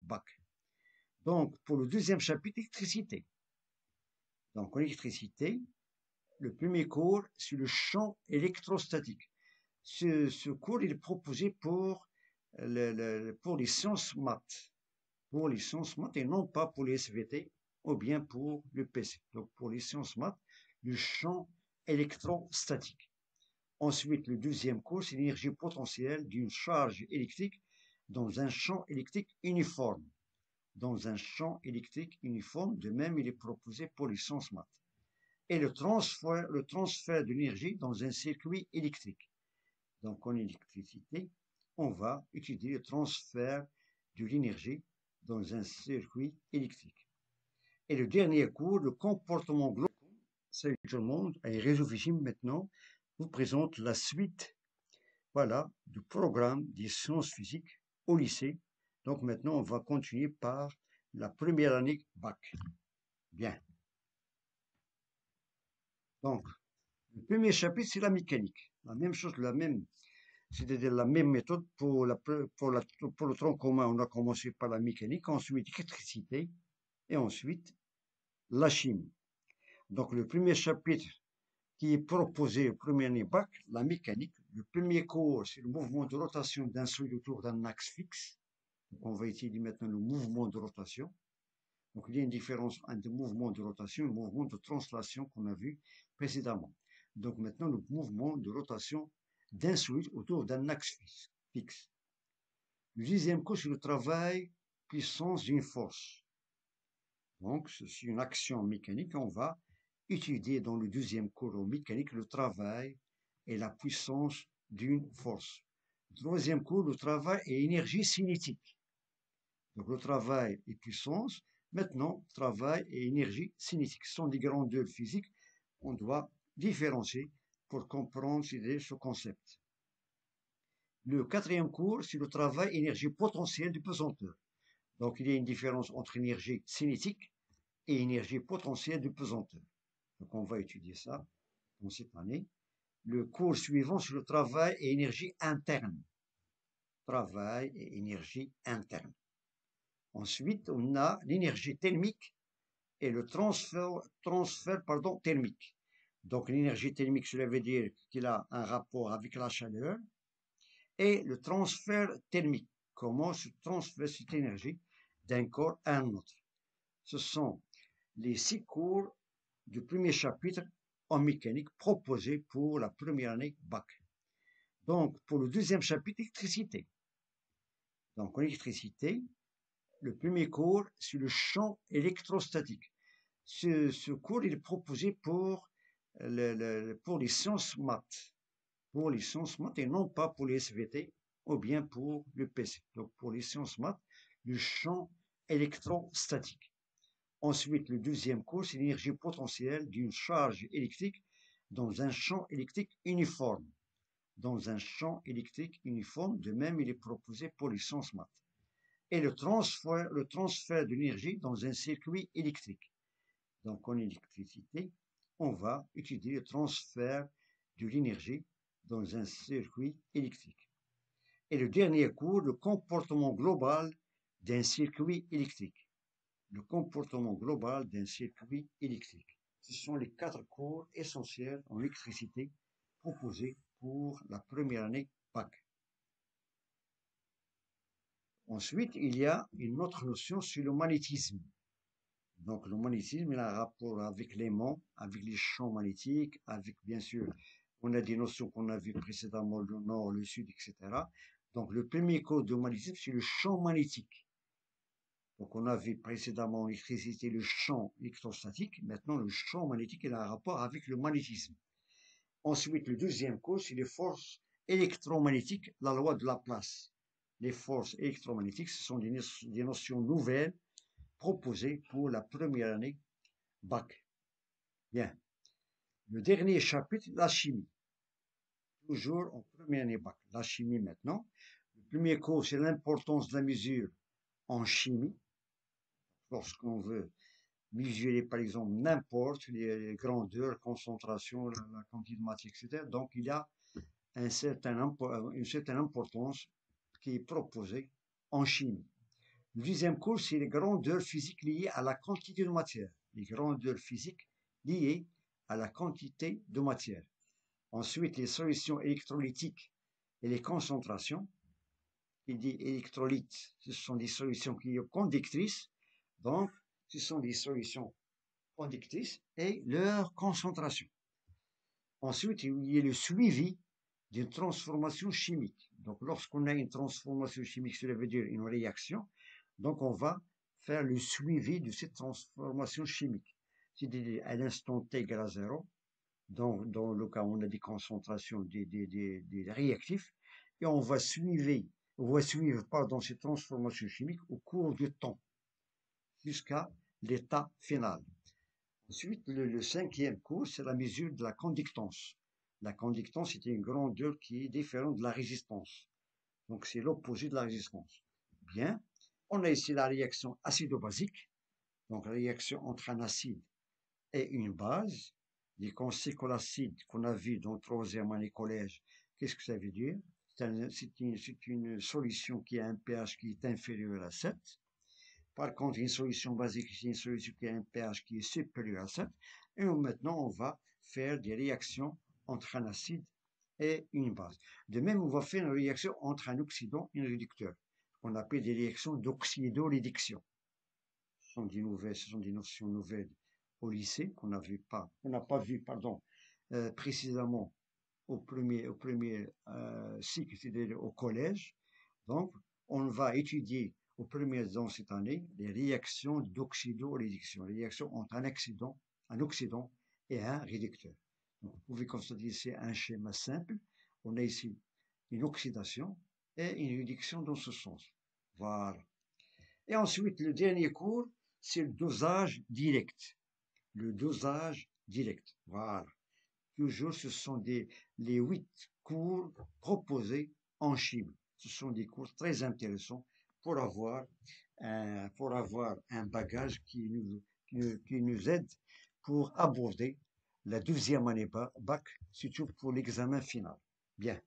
bac. Donc, pour le deuxième chapitre, électricité. Donc, en électricité, le premier cours sur le champ électrostatique. Ce cours il est proposé pour les sciences maths. Pour les sciences maths et non pas pour les SVT ou bien pour le PC. Donc, pour les sciences maths, le champ électrostatique. Ensuite, le deuxième cours, c'est l'énergie potentielle d'une charge électrique dans un champ électrique uniforme. Dans un champ électrique uniforme, de même, il est proposé pour les sciences maths. Et le transfert de l'énergie dans un circuit électrique. Donc, en électricité, on va étudier le transfert de l'énergie dans un circuit électrique. Et le dernier cours, le comportement global. Salut tout le monde, et Réseau Visim maintenant vous présente la suite, voilà, du programme des sciences physiques au lycée. Donc maintenant, on va continuer par la première année bac. Bien. Donc, le premier chapitre, c'est la mécanique. La même chose, c'est-à-dire la même méthode pour le tronc commun. On a commencé par la mécanique, ensuite l'électricité, et ensuite la chimie. Donc, le premier chapitre qui est proposé au premier année bac, la mécanique. Le premier cours, c'est le mouvement de rotation d'un solide autour d'un axe fixe. Donc, on va étudier maintenant le mouvement de rotation. Donc, il y a une différence entre le mouvement de rotation et le mouvement de translation qu'on a vu précédemment. Donc, maintenant, le mouvement de rotation d'un solide autour d'un axe fixe. Le deuxième cours, c'est le travail puissance d'une force. Donc, c'est une action mécanique. On va étudier dans le deuxième cours en mécanique le travail et la puissance d'une force. Le troisième cours, le travail et énergie cinétique. Donc, le travail et puissance. Maintenant, travail et énergie cinétique. Ce sont des grandeurs physiques. On doit différencier pour comprendre ce concept. Le quatrième cours, c'est le travail et énergie potentielle du pesanteur. Donc, il y a une différence entre énergie cinétique et énergie potentielle du pesanteur. Donc, on va étudier ça dans cette année. Le cours suivant, c'est le travail et énergie interne. Travail et énergie interne. Ensuite, on a l'énergie thermique et le transfert thermique. Donc, l'énergie thermique, cela veut dire qu'il a un rapport avec la chaleur. Et le transfert thermique, comment se transfère cette énergie d'un corps à un autre. Ce sont les 6 cours du premier chapitre en mécanique proposés pour la première année bac. Donc, pour le deuxième chapitre, électricité. Donc, en électricité, le premier cours, c'est le champ électrostatique. Ce cours, il est proposé pour les sciences maths. Pour les sciences maths et non pas pour les SVT ou bien pour le PC. Donc, pour les sciences maths, le champ électrostatique. Ensuite, le deuxième cours, c'est l'énergie potentielle d'une charge électrique dans un champ électrique uniforme. Dans un champ électrique uniforme, de même, il est proposé pour les sciences maths. Et le transfert de l'énergie dans un circuit électrique. Donc, en électricité, on va étudier le transfert de l'énergie dans un circuit électrique. Et le dernier cours, le comportement global d'un circuit électrique. Le comportement global d'un circuit électrique. Ce sont les 4 cours essentiels en électricité proposés pour la première année bac. Ensuite, il y a une autre notion sur le magnétisme. Donc, le magnétisme, il a un rapport avec l'aimant, avec les champs magnétiques, avec, bien sûr, on a des notions qu'on a vues précédemment, le nord, le sud, etc. Donc, le premier code de magnétisme, c'est le champ magnétique. Donc, on a vu précédemment en électricité le champ électrostatique. Maintenant, le champ magnétique, il a un rapport avec le magnétisme. Ensuite, le deuxième code, c'est les forces électromagnétiques, la loi de Laplace. Les forces électromagnétiques, ce sont des notions nouvelles proposées pour la première année bac. Bien. Le dernier chapitre, la chimie. Toujours en première année bac. La chimie maintenant. Le premier cours, c'est l'importance de la mesure en chimie. Lorsqu'on veut mesurer, par exemple, n'importe les grandeurs, concentration, la quantité de matière, etc. Donc, il y a une certaine importance qui est proposée en chimie. Le deuxième cours, c'est les grandeurs physiques liées à la quantité de matière. Les grandeurs physiques liées à la quantité de matière. Ensuite, les solutions électrolytiques et les concentrations. Il dit électrolytes, ce sont des solutions qui sont conductrices. Donc, ce sont des solutions conductrices et leur concentration. Ensuite, il y a le suivi d'une transformation chimique. Donc, lorsqu'on a une transformation chimique, cela veut dire une réaction. Donc, on va faire le suivi de cette transformation chimique. C'est-à-dire à l'instant t égale à 0, dans le cas où on a des concentrations des réactifs, et on va suivre cette transformation chimique au cours du temps, jusqu'à l'état final. Ensuite, le cinquième cours, c'est la mesure de la conductance. La conductance est une grandeur qui est différente de la résistance. Donc, c'est l'opposé de la résistance. Bien. On a ici la réaction acido-basique. Donc, la réaction entre un acide et une base. Les conséquences l'acide qu'on a vu dans le troisième année collège, qu'est-ce que ça veut dire? C'est une solution qui a un pH qui est inférieur à 7. Par contre, une solution basique, c'est une solution qui a un pH qui est supérieur à 7. Et maintenant, on va faire des réactions entre un acide et une base. De même, on va faire une réaction entre un oxydant et un réducteur, qu'on appelle des réactions d'oxydoréduction. Ce sont des notions nouvelles au lycée qu'on n'a pas vu, précisément au premier cycle, c'est-à-dire au collège. Donc, on va étudier au premier dans cette année les réactions d'oxydoréduction, les réactions entre un oxydant et un réducteur. Donc, vous pouvez constater ici un schéma simple. On a ici une oxydation et une réduction dans ce sens. Voilà. Et ensuite, le dernier cours, c'est le dosage direct. Le dosage direct. Voilà. Toujours, ce sont les 8 cours proposés en chimie. Ce sont des cours très intéressants pour avoir un bagage qui nous aide pour aborder la deuxième année bac, surtout pour l'examen final. Bien.